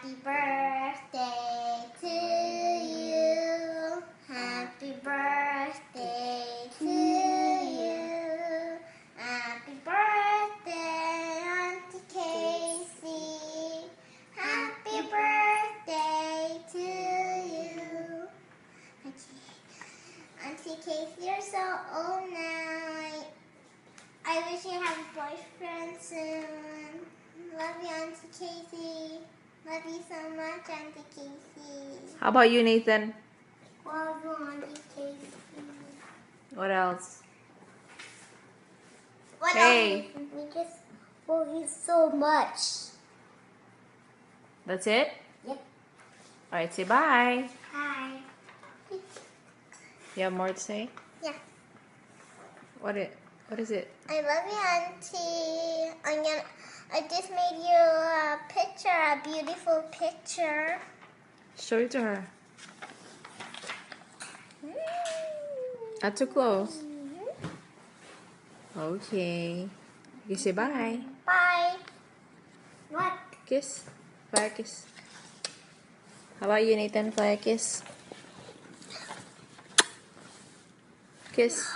Happy birthday to you. Happy birthday to you. Happy birthday, Auntie Casey. Happy birthday to you. Auntie Casey, you're so old now. I wish you had a boyfriend soon. Love you, Auntie Casey. Love you so much, Auntie Casey. How about you, Nathan? Love you, Auntie Casey. What else? What Hey. else? We just love you so much. That's it? Yep. Alright, say bye. Hi. You have more to say? Yeah. What is it? I love you, Auntie. I just made you a picture, a beautiful picture. Show it to her. Not too close. Okay. You say bye. Bye. What? Kiss. Fire kiss. How about you, Nathan? Fire kiss. Kiss.